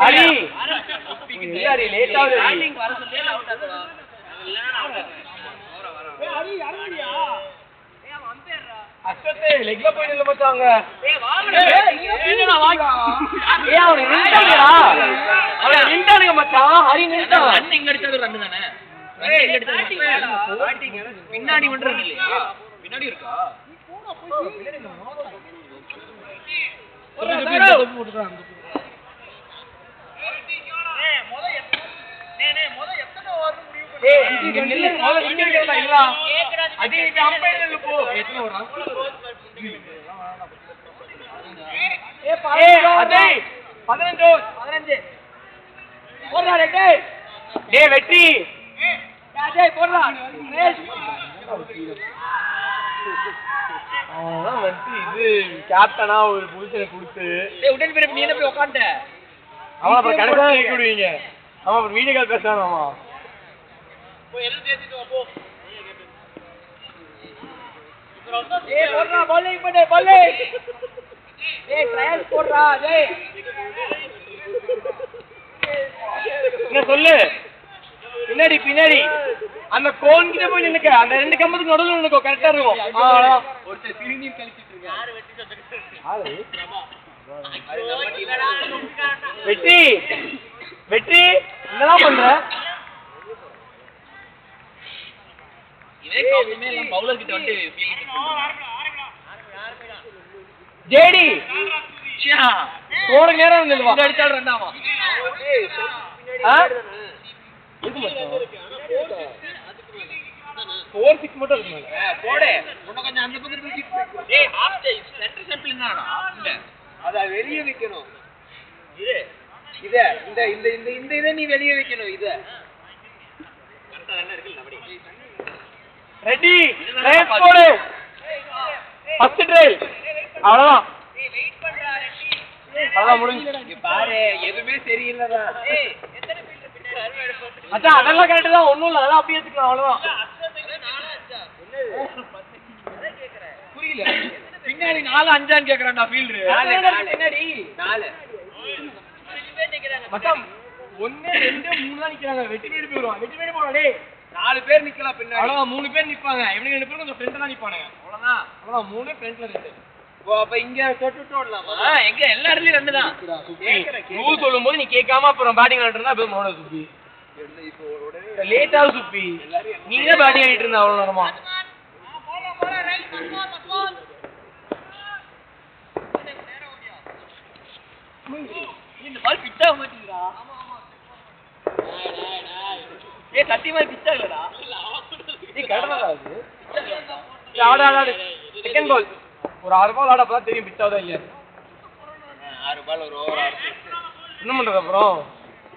ஹரி இல்ல லேட் ஆகுது பேட்டிங் வர சொல்லியே அவுட் ஆகுது ஏய் ஹரி இறங்குறியா ஏய் அவன் அம்பேர்ரா அஸ்வத்தே லெக்ல போய் நில்ல மச்சாங்க ஏய் வாங்கடா என்னடா வாங்க ஏய் அவன் நின்னுட்டாங்கடா அவன் நின்னுட்டானுங்க மச்சான் ஹரி நின்னுட்டான் ரன் இங்க அடிச்சது ரன் தானே ரன் இங்க அடிச்சது பேட்டிங் பின்னாடி பண்றது இல்லையா பின்னாடி இருக்கா நீ போடா போய் பின்னாடி போடுறான் வெற்றி இது கேப்டனா ஒரு பொசிஷனை கொடுத்து உடனே நீ என்ன போய் உட்கார்ந்த அவன் அப்புறம் கணக்கா வைக்க விடுவீங்க அவன் அப்புறம் வீடியோ கால் பேசுறான் போய் எல்லாம் தேத்திட்டு வா போ ஏய் போடுறா bowling பண்ணு bowling ஏய் ட்ரையல் போடுறா டேய் என்ன சொல்லு பின்னாடி பின்னாடி அந்த கோன் கிட்ட போய் நின்னுக்க அந்த ரெண்டு கம்பத்துக்கு நடுவுல நின்னுக்கோ கரெக்டா இருக்கும் ஒருத்தர் சிறுநீர் கழிச்சிட்டு இருக்காரு யார் வெட்டி வெற்றி வெற்றி என்னதான் பண்ற இதே கவுண்டமே எல்லாம் பவுலர் கிட்ட வந்து ஃபீலிங் ஜேடி ஸ்கோர் நேரா நில்லுவா இந்த அடிச்சால் ரெண்டாமா இது மட்டும் 4-6 மட்டும் இருக்குங்க போடு இன்னும் கொஞ்சம் அந்த பக்கத்துல தூக்கி டேய் ஆஃப் டே சென்டர் சாம்பிள் என்னடா இல்ல அத வெளிய வைக்கணும் இத இந்த இந்த இந்த இந்த இத நீ வெளிய வைக்கணும் இத கரெக்ட்டா என்ன இருக்குல்ல அப்படி ரெடி ரைட் போடு ஃபர்ஸ்ட் ட்ரைல் அவ்வளவுதான் டேய் வெயிட் பண்றா ரெடி அவ்வளவுதான் முடிஞ்சு இங்க பாரு எதுமே சரியில்லடா டேய் எத்தனை ஃபீல்ட் பின்னாடி அருமை எடுப்போம் அதான் அதெல்லாம் கரெக்ட் தான் ஒண்ணும் இல்ல அதெல்லாம் அப்படியே எடுத்துக்கலாம் அவ்வளவுதான் புரியல பின்னாடி 4-5 கேக்குறான்டா ஃபீல்டர் பின்னாடி 4 மச்சான் 1 2 3 தான் நிக்கறாங்க வெட்டி பேடி போறோம் வெட்டி பேடி போறோம் டேய் 4 பேர் நிக்கலாம் பின்னாடி அவ்வளவுதான் 3 பேர் நிப்பாங்க இவனுங்க 2 பேரும் கொஞ்சம் ஃப்ரண்ட்ல தான் நிப்பானுங்க அவ்வளவுதான் 3 ஃப்ரண்ட்ல இருக்கு ஓ அப்ப இங்க தொட்டு ஓடலாமா எங்க எல்லா இடத்துலயும் ரெண்டு தான் ரூல் சொல்லும்போது நீ கேட்காம அப்புறம் பேட்டிங் ஆடிட்டு இருந்தா அப்படியே மோட சுப்பி இப்போ உடனே லேட் ஆகும் சுப்பி நீ தான் பேட்டிங் ஆடிட்டு இருந்தா அவ்வளவு நேரமா இந்த பால் பிட்ச் ஆக மாட்டீங்கடா ஏய் சத்தியமா பிட்ச் ஆகலடா ஏய் கடடா அது ஆட ஆட செகண்ட் பால் ஒரு 6 பால் ஆட அப்பதான் தெரியும் பிட்ச் ஆகுதா இல்லையா 6 பால் ஒரு ஓவர் ஆடுது என்ன பண்றது அப்புறம்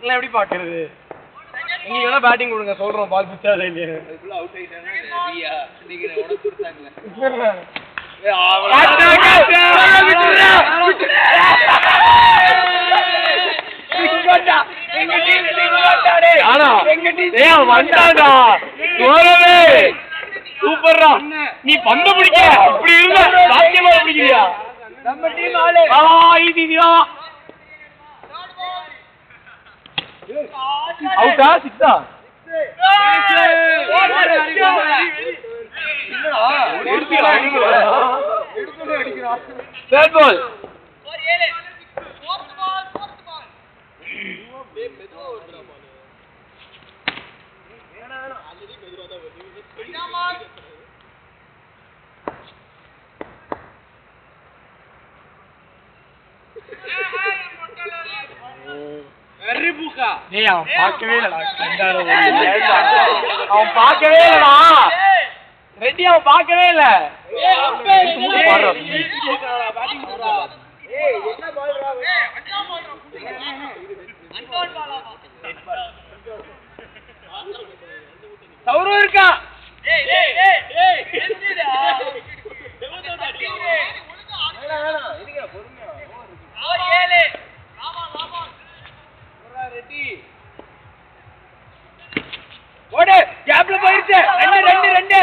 இல்ல எப்படி பாக்குறது நீங்க வேணா பேட்டிங் கொடுங்க சொல்றோம் பால் பிட்ச் ஆகுதா இல்லையா அதுக்குள்ள அவுட் ஆயிட்டானா ரியா நீங்க உனக்கு கொடுத்தாங்களே சூப்பர்ரா நீ பந்து பிடிக்க இப்படி இருந்த சாத்தியமா பிடிக்கிறியா நம்ம டீம் ஆளு அவுட்டா சிக்ஸா தேர்ட் பால் அவன் பார்க்கவே இல்லடா அவன் பார்க்கவே இல்லடா ரெட்டி அவன் பார்க்கவே இல்ல சௌரவ் இருக்கா ஓடு கேப்ல போயிருச்சு 2 2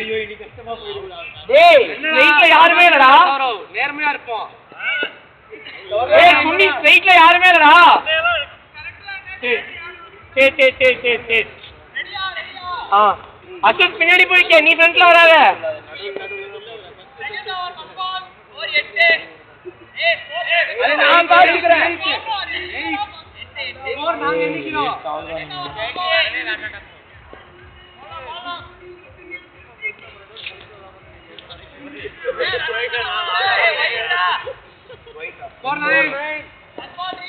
ஐயோ இனி கஷ்டமா போயிடுடா. டேய் ஸ்ட்ரைட்ல யாருமே இல்லடா. நேர்மையா இருப்போம். டேய் சுன்னி ஸ்ட்ரைட்ல யாருமே இல்லடா. டேய் அசத் பின்னாடி போய்க்க, நீ ஃப்ரண்ட்ல வராத. நான் பாத்துக்கிறேன். நாங்க எண்ணிக்கிறோம்.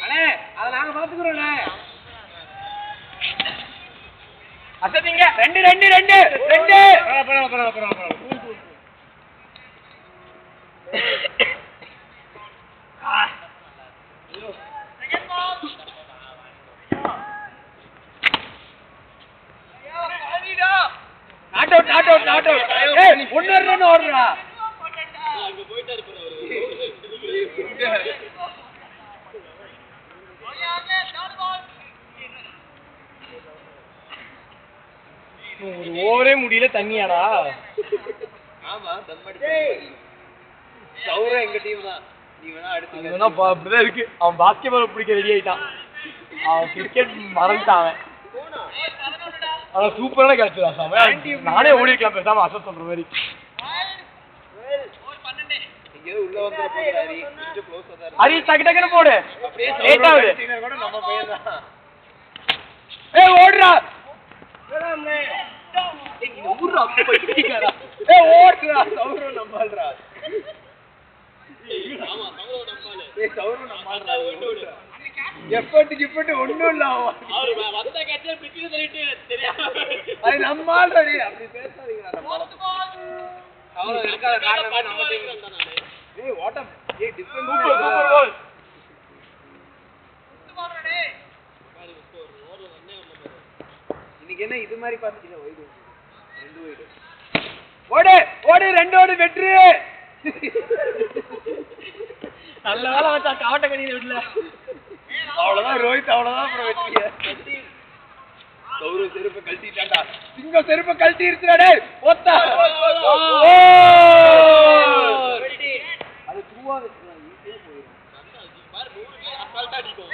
அண்ணே அத நாங்க பாத்துக்கிறோம்ண்ணே. அசத் இங்க 2 நாட் அவுட். ஏய் ஒண்ணு ரன் ஓடுறா. அங்க போயிட்டாரு ஒரு ஓவரே முடியல தண்ணியாடா. ஆமா தம்மடி. சௌரா எங்க டீம் தான். நீ வேணா அடுத்து அதுனா அப்படிதான் இருக்கு. அவன் பாஸ்கெட்பால் பிடிக்க ரெடி ஆயிட்டான். அவன் கிரிக்கெட் மறந்துட்டான். அவன் சூப்பரான கேட்ச் தான். நானே ஓடிக்கலாம் பேசாம அசத் சொல்ற மாதிரி. இங்க உள்ள வந்து போறாரு. கொஞ்சம் க்ளோஸா தான். ஹரி டக்கு போடு. அப்படியே லேட் ஆகுது. சௌரா கூட நம்ம பையன் தான். ஏய் ஓடுறா. ஊர்ரா போயிட்டீங்கடா. ஏய் ஓடுறா சௌரா நம்மால்றா. ஆமா சௌரவ் நம்மால. ஏய் சௌரா நம்மால்றா. எஃபர்ட் ஒண்ணும் இல்ல அவன். அவர் வந்த கேட்ச பிச்சில தள்ளிட்டு தெரியாம அது நம்மால்றா. அப்படி பேசாதீங்கடா நம்மால. சௌரா இருக்காத காரணம் நம்ம டீம் தான் நானே. ஏய் வாட்டம். ஏய் டிஃபரன்ஸ் சூப்பர் கோல். இன்னைக்கு என்ன இது மாதிரி பாத்துட்டீங்க வைடு. 2 வைடு. ஓடு 2 ஓடு வெற்றி. நல்ல வேளை வச்சா காவட்ட கணித விடல. அவ்வளவுதான் ரோஹித், அவ்வளவுதான் அப்புறம் வெற்றிய. சௌரவ் செருப்பை கழட்டிட்டான்டா. சிங்கம் செருப்பை கழட்டி இருச்சுடா டேய். ஓத்தா. அது த்ரூவா வெச்சுறான். ஈஸியா போயிடும். பாரு 100 அசால்ட்டா அடிக்கும்.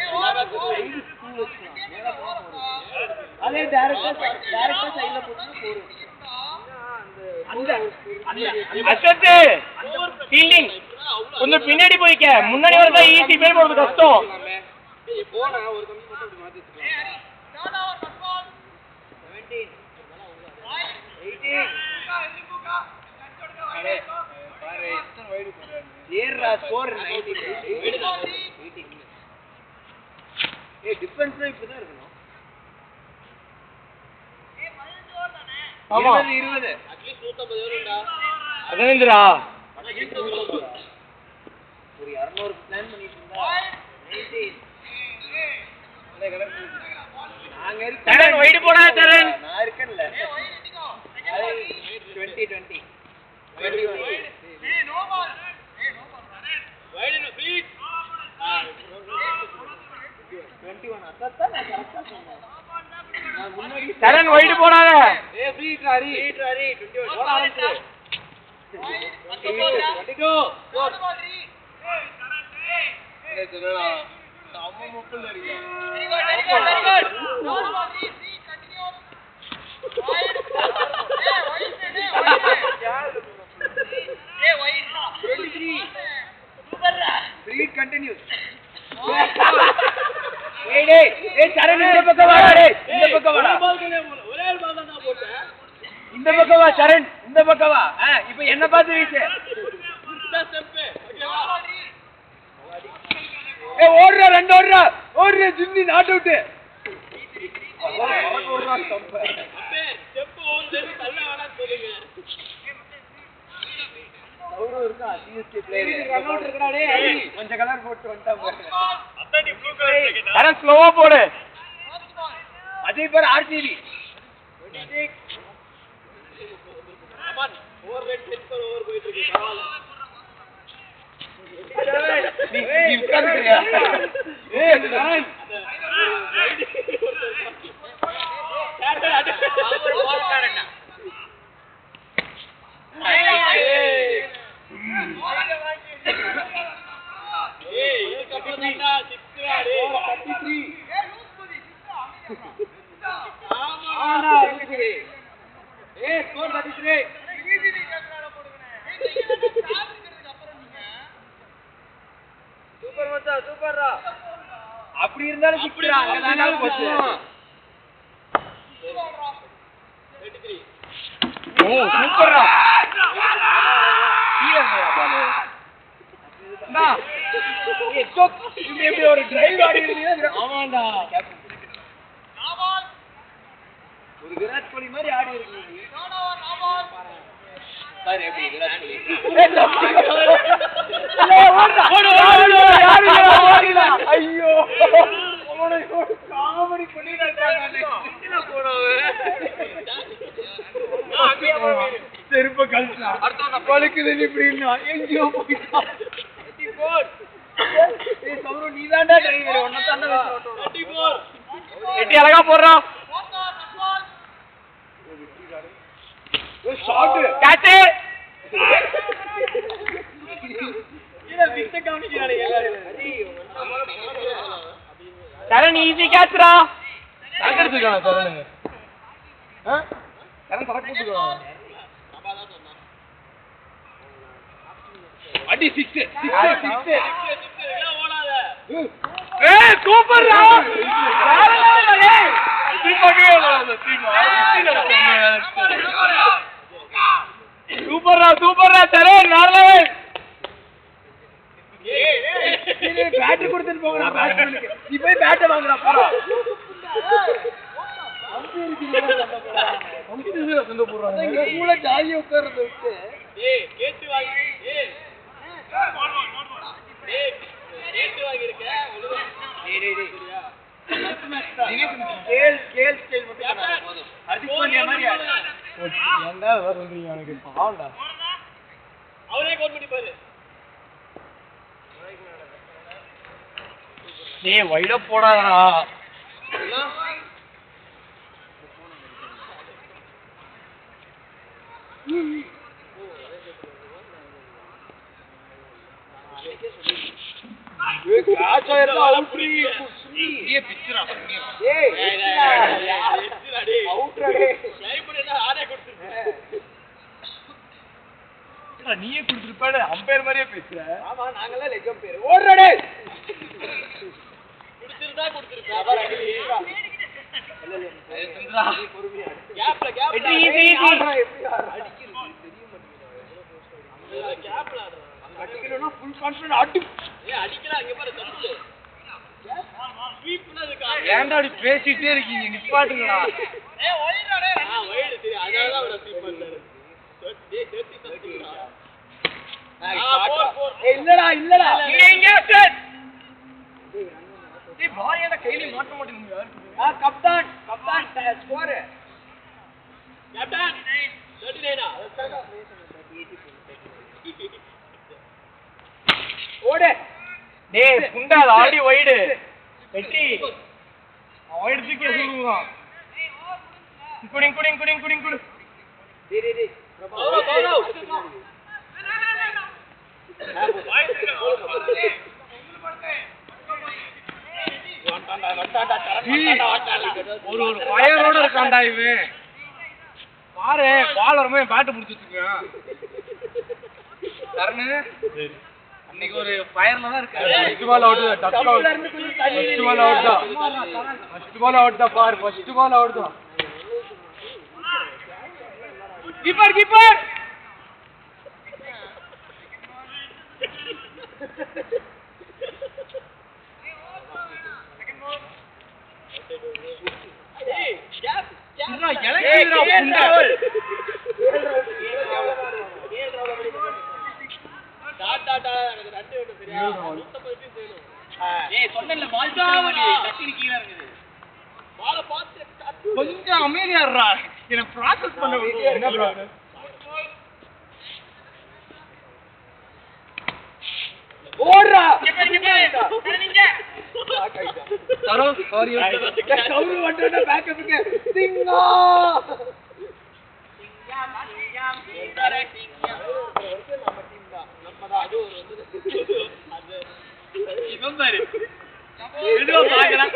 அதே டைரக்டா சைடுல போட்டு போறோம். அசத் ஃபீல்டிங் கொஞ்சம் பின்னாடி போய்க்க. முன்னாடி வரதா ஈஸி, பேர் போறது கஷ்டம். ஏய் போனா ஒரு கம்மி மட்டும் அப்படி மாத்தி வச்சுக்கலாம். 17 18 அடே பாரு எத்தனை வைடு போறாரு. ஏறா ஸ்கோர் 19 18. ஏய் டிஃபென்ஸ்ல இப்படி தான் இருக்கணும். ஆமா 20 அட்லீஸ்ட் 150 வரும்டா. அதேந்திரா ஒரு 200 பிளான் பண்ணிட்டு இருந்தா 19 நாங்க சரண் வைடு போடா சரண். நான் இருக்கேன்ல. 20 ஏய் நோ பால். வைடு ஃபீட் 21 அத்தா நான் கரெக்ட்டா சொன்னேன். நான் முன்னாடி சரண் வைடு போடாத. ஏய் ஃப்ரீட் ராரி 21 போட ஆரம்பிச்சு. 22 போடு பால்ரி. ஏய் சரண் ஏய் சொல்லடா. அம்மா முப்பல் அடிங்க. வெரி குட் போடு பால்ரி. Free continue. வைட் ஏய் வைட் 23 சூப்பர்ரா. ஃப்ரீட் கண்டினியூஸ். ஏய் சரண் இந்த பக்கம் வாடா டேய். இந்த பக்கம் வாடா. ஒரே பால் தான் நான் போட்டேன். இந்த பக்கம் வா சரண், இந்த பக்கம் வா. இப்போ என்ன பார்த்து வீசு. ஸ்டெப் ஓகேவா. ஏய் ஓடுறா 2 ஓடுறா. ஓடுறா ஜிம்மி நாட் அவுட். ஓடுறா ஸ்டம்ப். அப்பே ஸ்டெப் ஓடுறது தள்ள வேணாம் சொல்லுங்க. சௌரவ் இருக்கா சிஎஸ்கே பிளேயர். ரன் அவுட் இருக்கடா டேய். கொஞ்சம் கலர் போட்டு வந்துட்டாங்க. அதான் நீ ப்ளூ கலர் கேட்டா. சரண் ஸ்லோவா போடு. அஜய் பேர் RCB. 26 come on over rate set பண்ண ஓவர் போயிட்டு இருக்கு. பரவாயில்லை. நீ உட்கார்ந்துறியா? ஏய் சரண் அப்படி இருந்தாலும் போச்சு. ஓ சூப்பர்ரா. எப்படி ஒரு டிரைவ் ஆடி இருந்தீங்க. ஆமாண்டா ஒரு விராட் கோலி மாதிரி ஆடி இருக்கீங்க. சார் எப்படி விராட் கோலி ஐயோ காமெடி செருப்ப கழிச்சா பழுக்குது இப்படின்னா எங்கேயோ போயிட்டான். நீ தான்டா டிரைவர் ஒன்னதான் எட்டி அழகா போடுறான். சரண் ஈஸி கேட்ச்ரா. எடுத்துக்கான சரணுங்க சரண் தரக்கு போட்டுக்கலாம். அடி 6 ஏய் சூப்பர்ரா. சூப்பர்ரா சரண் வேற லெவல். பேட் கொடுத்துட்டு போங்கடா. பேட்ஸ்மேனுக்கு நீ போய் பேட் வாங்குடா போடா. சண்டை போடுறாங்க. கூட ஜாலியா உட்கார்றத விட்டு ஏய் கேட்டு வாங்கி ஏய் கேட்டு வாங்கி இருக்க கேல் ஸ்டைல் மட்டும் போதும். ஹர்திக் பாண்டியா மாதிரி ஏன்டா வர சொல்றீங்க. எனக்கு பாவம்டா. அவரே கோல் பண்ணி பாரு. டேய் வைட போடாதடா. ये कैच आया था आउट रे ये पिक्चर आ ये आउट रे सही பண்ணேனா ஆனே கொடுத்துட்டேன். நீயே கொடுத்துருப்பானே அம்பையர் மாதிரியே பேசுற. ஆமா நாங்களே லெக் அம்பையர். ஓடுறா டேய். கொடுத்துறதா கொடுத்துருப்பா. அட இல்ல இல்ல சுந்தரா பொறுமையா கேப்ல எப்படி ஈஸி ஆடுறா. எப்படி ஆடுறா அடிக்குது தெரிய மாட்டேங்குது. கேப்ல ஆடுறா. அடிக்கணும்னா ஃபுல் கான்ஃபிடன்ட் அடி. ஏய் அடிக்கல அங்க பாரு தப்பு. ஸ்வீப்ல இருக்கா. ஏன்டா அப்படி பேசிட்டே இருக்கீங்க நிப்பாட்டுங்கடா. ஏய் ஒயிடா டேய். ஒயிட் சரி அதனால தான் அவர ஸ்வீப் பண்ணாரு. டேய் 30 தப்பிடா. ஏய் இல்லடா இங்க செட். டேய் பால் ஏன்டா கையில மாட்ட மாட்டேங்குது யாருக்கு. Kaftan score. கேப்டன் 39 ஓடு. டேய் புண்டா ஆடி வைடு வெட்டி வைடு தூக்கி சொல்லுவான். குடிங் குடு டேய் ஒரு ஃபயரோட இருக்கான்டா இவன். பாரு பால் ரொம்ப பேட் புடிச்சிட்டு இருக்கான். சரணு இன்னைக்கு ஒரு ஃபயர்ல தான் இருக்காரு. First ball out touch out. First ball out தான் பாரு. ஃபர்ஸ்ட் பால் அவுட் தான். கீப்பர் ஏய் கேப் எலக்ட்ரிக்ரா புண்டா. டாடா எனக்கு ரெண்டு விட்டு சரியா 110 வேணும். ஏய் சொன்னல பால் சாவடி டக்குனு கீழ இருக்குது. பால பாத்து கொஞ்சம் அமைதியா இருடா. என்ன process பண்ண விடு. என்ன process? ஓடுறா. நீங்க தரோ சாரி கவுரு வந்தோட பேக்கப்புக்கு சிங்கா நம்ம டீம் தான் நம்ம தான் அது ஒரு அது இவன் பாரு மெதுவா பாக்கலாம்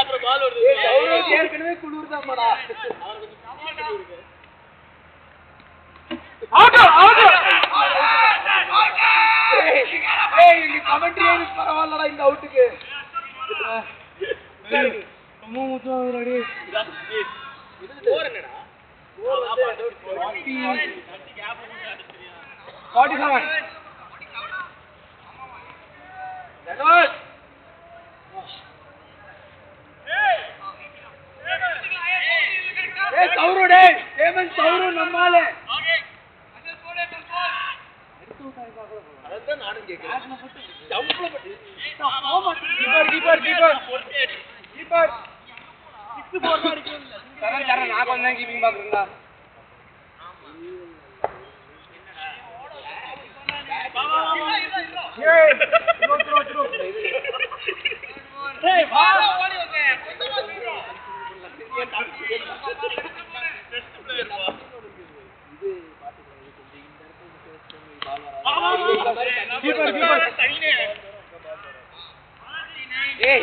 அப்புறம் பால் வருது ஏற்கனவே குளிர் தான் படா கமெண்ட்ரி பரவாயில்லடா இந்த அவுட்டுக்கு நம்மாலே அதான் நானும் கேட்கிறேன் நான் கொஞ்சம் கீப்பிங் பாக்குறேன்டா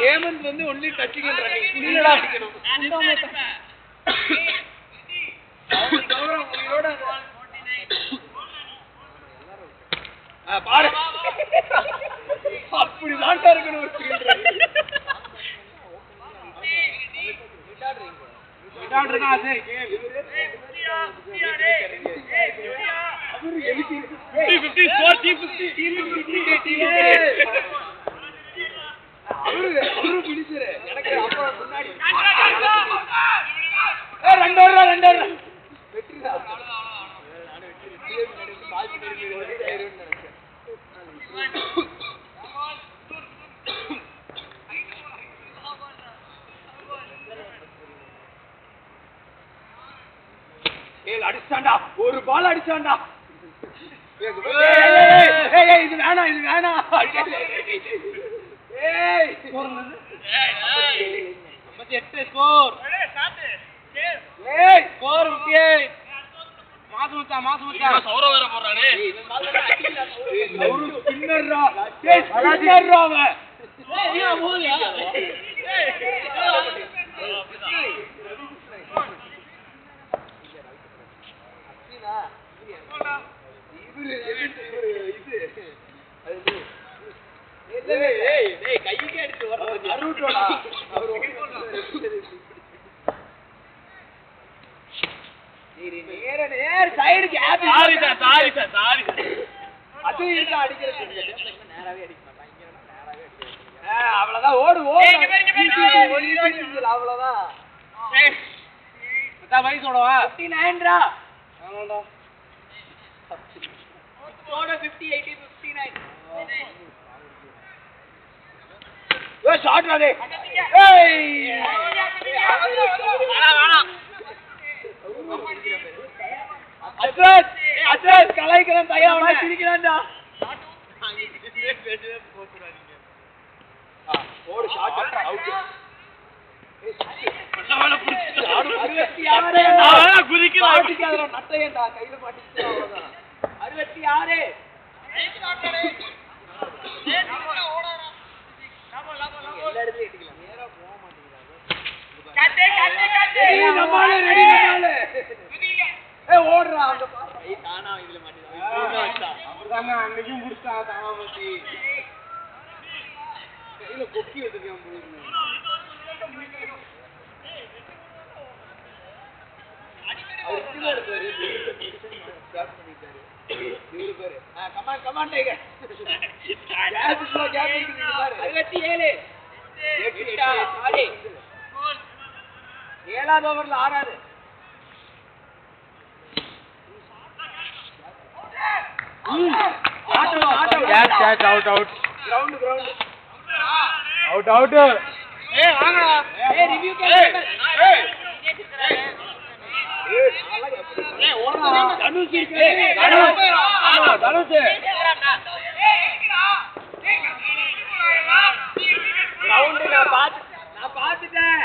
ஹேமந்த் வந்து ஒன்லி டச்சிங் இல்லடா பாரு அப்படி தாண்டா இருக்கணும் ஒரு எனக்கு அப்புறம் முன்னாடி அடிச்சாண்டா ஒரு பால் அடிச்சாண்டா இது வேணாம் இது வேணாம் கைக்கே அடிச்சு நேர் சைடு கேப் சாரி சார் அது இல்ல அடிக்கிறது நேராவே அடிக்க மாட்டான் இங்க நேராவே அடிக்கிறான் அவ்வளவுதான் ஓடு அவ்வளவுதான் மத்த வயசோடவா 59 டா ஆமாடா ஓட 50 80 59 ஏ ஷாட் ராதே ஏய் அட்ரஸ் கலாய்க்கிறேன் தயா அவனை சிரிக்கிறான்டா ஓடு ஷாட் அவுட் பண்ணவன புடிச்சு யாரே நான் குதிக்கிறான் அடிக்காதடா நட்டையேண்டா கையில மாட்டிச்சு அவ்வளவுதான் 66 ஏய் நாட்டடே ஏய் நம்ம ஓடறா எல்லா இடத்துலயும் அடிக்கலாம் நேரா போக மாட்டேங்கிறாங்க கட்டே ஏய் நம்மால ரெடி நம்மால ஏய் ஓடுறா அங்க பாரு ஏய் தானா இதுல மாட்டிடா அப்படிதாங்க அன்னைக்கும் புடிச்சான் தானா மாட்டி கையில கொக்கி வச்சிருக்கான் போடுங்க அவர் பாரு ஸ்டார்ட் பண்ணிட்டாரு இவரு பாரு come on tiger gap slow gap இருக்கு பாரு 67 8 கோல் 7வது ஓவர்ல 6வது Catch out ground ஏய் வாங்கடா ஏய் ரிவ்யூ கேட்க ஏய் ஓடுடா தனுஷ் இருக்கு தனுஷ் கிரவுண்ட் நான் பாத்துட்டேன்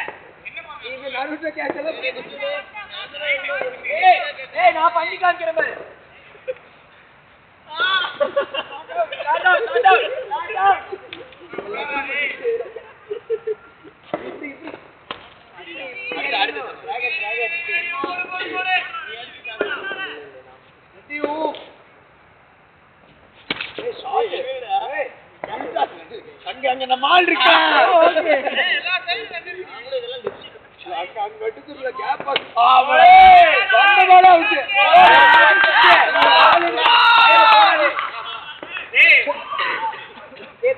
நீங்க நருட்ட கேட்கல ஏய் நான் பண்ணி காமிக்கிறேன் பாரு. அங்க நம்ம ஆள் இருக்கா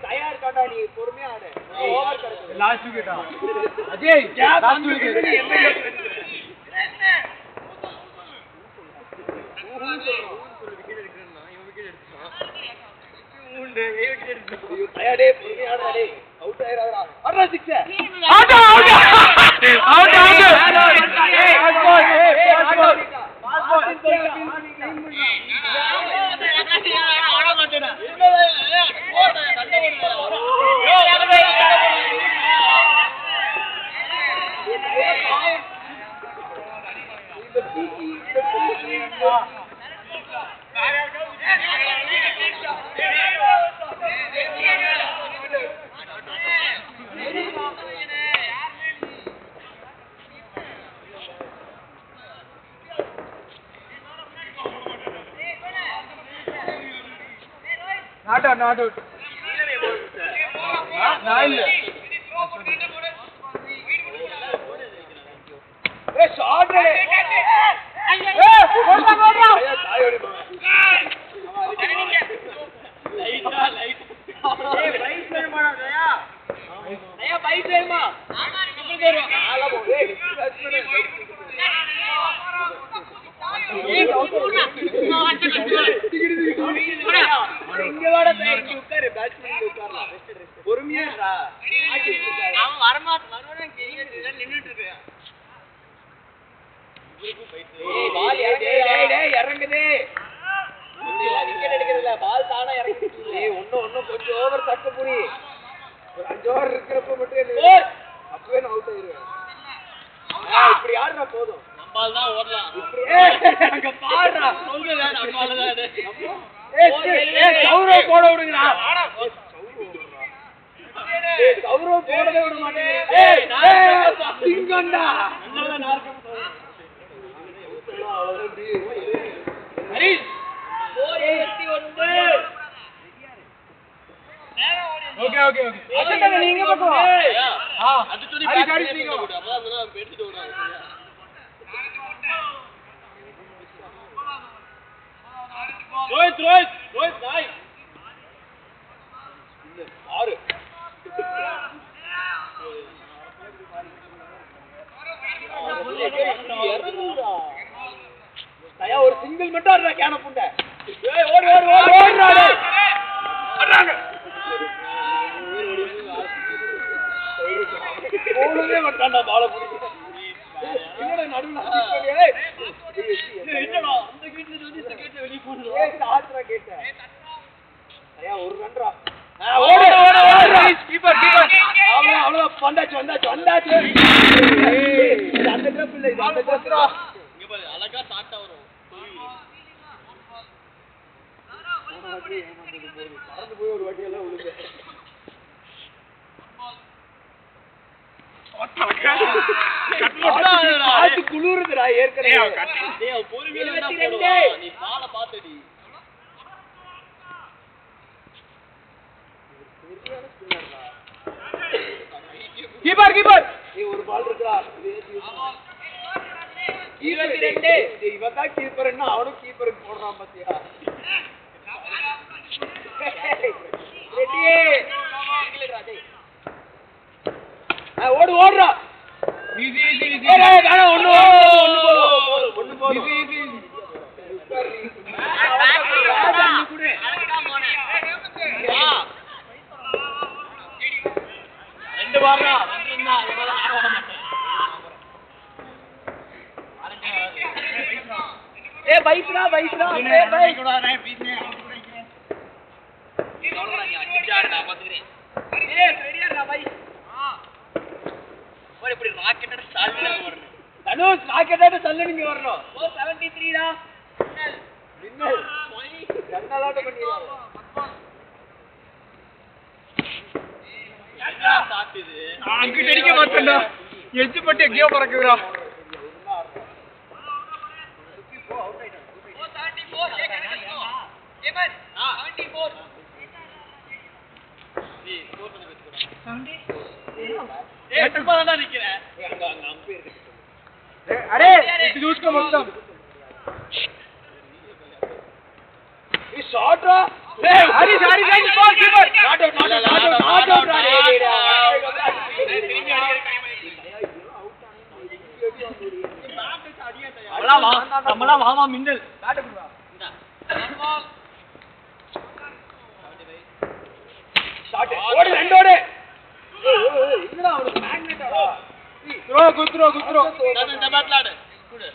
தயார் காண்டா நீ பொறுமையா ஆடு. லாஸ்ட் விக்கெட்டா அஜய் லாஸ்ட் விக்கெட் தயாரே பொறுமையா ஆடு. அவுட் ஆயிராதடா. அட்ரா 6 out out not out nine ஏய் ஷாட் ரே போடா தாயோடி போ லைட் ஏய் பைக் வேணுமாடா தயா தயா பைக் வேணுமா கப்பல் கேரு ஆல போ ஏய் இங்கவாட தயக்கி உட்காரு பேட்ஸ்மேன் உட்காரலாம் பொறுமையாடா அவன் வரமாட்டான் நின்னுட்டு இருக்கான் ஏய் பால் டேய் இறங்குதே விக்கெட் எடுக்கிறதுல பால் தானா இறங்குது ஏய் ஒண்ணும் கொஞ்சம் ஓவர் தக்க புடி ஒரு 5 ஓவர் இருக்குறப்ப மட்டும் அப்பவே நான் அவுட் ஆயிருவேன் இப்படி ஆடுறா போதும் நம்மால் தான் ஓடலாம் இப்படி அங்க பாடுறா சொல்லுடா நம்மால தான் ஏய் கௌரவ் போட விடுங்கடா ஏய் கௌரவ் போடவே விட மாட்டேன் ஏய் நான் சிங்கண்டா அண்ணா நார்க்கம் ஹரிஷ் 481 ஓகே அச்சட்டங்க நீங்க பக்கம் அது சொல்லி ஹரிஷ் நீங்க அப்பதான் பேசிட்டு வராங்க ரோஹித் நாய் 6 தயா ஒரு சிங்கிள் மட்டும் ஆடுறா கேன புண்ட ஏய் ஓடுறா டேய் அடறாங்க போலவே வட்டான்டா பால புடி என்னடா நடுவுல அடிச்சு ஏய் என்னடா அந்த கேட்ல வந்து இந்த கேட்ல வெளிய போறா ஏய் சாத்ரா கேட்ட தயா ஒரு ரன்ரா ஓடு கீப்பர் அவ்வளவு வந்தாச்சு இது அந்த ட்ரப் இல்ல இது அந்த ட்ரப்ரா இங்க பாரு அழகா ஷாட்டா வரும் பறந்து போய் ஒரு வாட்டி எல்லாம் விழுந்து காத்து குளிருதுடா ஏற்கனவே டேய் பொறுமையா என்ன போடுவா நீ பால பாத்துடி கீப்பர் நீ ஒரு பால் இருக்குடா இது 22 இவன் தான் கீப்பர்னா அவனும் கீப்பருக்கு போடுறான் பாத்தியா ரெடி இங்கிலடா டேய் ஓடுறா ஈஸி ஏய் வேணா ஒண்ணு போடு ஈஸி நீ குடு அழகா போனே ரெண்டு பால்ரா வந்தா இவள ஆட மாட்டேன் ஏய் பைஸ்ரா ஏய் பை கூட நான் பீஸ்னே அவுட் பண்ணிக்கிறேன் நீ சொல்றா நீ அடிச்சாடா பாத்துக்கிறேன் ஏய் ரெடியாடா பை இப்படி ராக்கெட்டோட சால்வில ஓடுறேன் அனுஷ் ராக்கெட்டாட்ட சல்ல நீங்க வரணும் 473 டா மின்னல் கண்ணாலாட்ட பண்ணிடுவாங்க என்ன ஷாட் இது அங்கிட்ட அடிக்க மாட்டேன்டா எட்ஜ் பட்டு எங்கேயோ பறக்குறா अरे उसको मतलब ये शॉट रहा हरी सारी सारी बॉल कीपर नॉट आउट நம்மளா வாமா மின்னல் பேட் குடுவா ஷாட் ஓடு ரெண்டோடு என்னடா அவனுக்கு மேக்னெட்டாடா குத்ரோ நான் பேட்லாடு குடு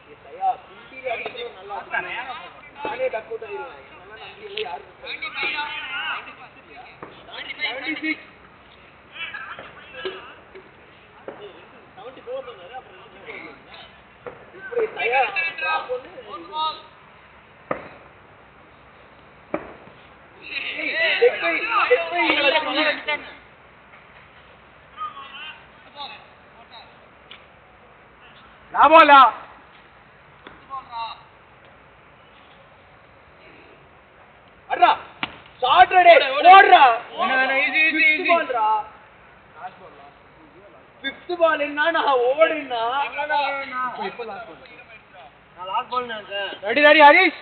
ये தயா குண்டில அடிச்சு நல்லா இருக்கானே நானே டக் அவுட் ஆயிருவேன் நல்லா நம்பி இல்ல யாரு 76 74 சொன்னாரு அப்புறம் இப்படி தயா ஒரு பால் ना बोला अरे शॉट रेडी ओड रहा इजी बॉल रहा फिफ्थ बॉल इन्ना ना ओड इन्ना ना लास्ट बॉल ना रेडी हरीश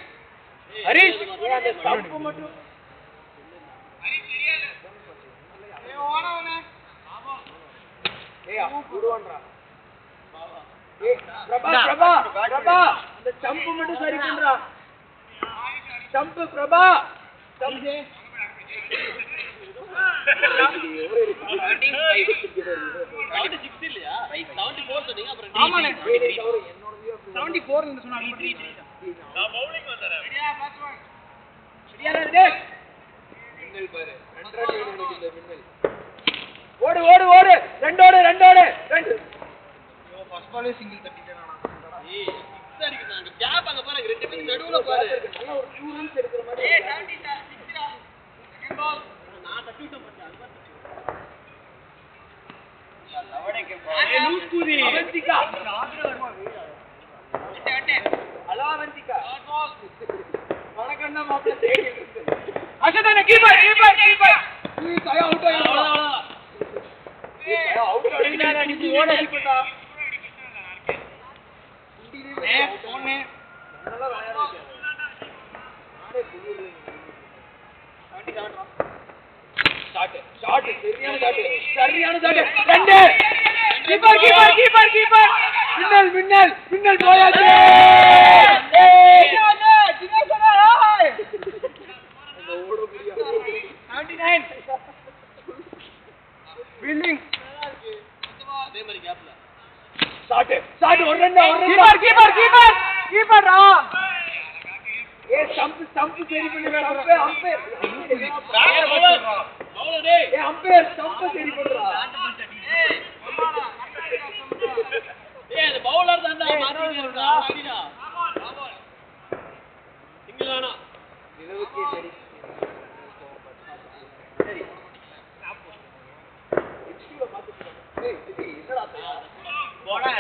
ये स्टंप मत ए ओड़ा ओने ए गुडवनरा பிரபா இந்த ஜம்ப் மட்டும் சரி பண்றா ஜம்ப் பிரபா ஜம்ப் 76 இல்லையா 74 சொன்னீங்க அப்புறம் ஆமாண்ணே என்னோட வியூ 74 ன்னு சொன்னாங்க 33 நான் பவுலிங் வந்தறேன் ரெடியா ஃபர்ஸ்ட் ஒன் ரெடியா டேய் மின்னல் பாரு 2 ரன் வேணும் இந்த மின்னல் ஓடு ரெண்டு ஃபர்ஸ்ட் பாலே சிங்கிள் தட்டிட்டேனா ஏய் சிக்ஸ் அடிக்குறாங்க கேப் அங்க பாருங்க ரெண்டு பேரும் நடுவுல பாரு நல்ல ஒரு 2 ரன்ஸ் எடுக்கிற மாதிரி ஏய் 76 டா செகண்ட் பால் நான் தட்டி விட்டேன் பச்சா அது மாதிரி லவடே கே பால் ஏய் லூஸ் கூதி அவந்திகா அட்டே ஹலோ அவந்திகா ஷாட் பால் வணக்கண்ணா மாப்ள தேடி இருக்கு அஷதான கீப்பர் நீ தயா அவுட் ஆயிடுவா ஏய் அவுட் ஆயிடுடா நீ ஓட அடிப்படா போனே நல்லா விளையாடுறீங்க நானே குளிர்ல 77 ஷாட் சரியான ஷாட் ரெண்டு கீப்பர் மின்னல் போயாச்சு ஏய் தினேஷனா ஹாய் அந்த ஓட முடியா 79 ஃபீல்டிங் அதே மாதிரி கேப்ல ஷாட் ஒரு ரன் கீப்பர் ரா ஏ ஸ்டம்ப் சரி பண்ணுங்க அம்பையர் பவுலர் டேய் ஏ அம்பையர் ஸ்டம்ப் சரி பண்றா ஏய் அந்த பவுலர் தான்டா மாத்திடுறா அடிடா சிங்கிள் ஆனா நிலவுக்கே சரி சரி எக்ஸ்ட்ரா பாத்துட்டு ஏய் என்னடா போடா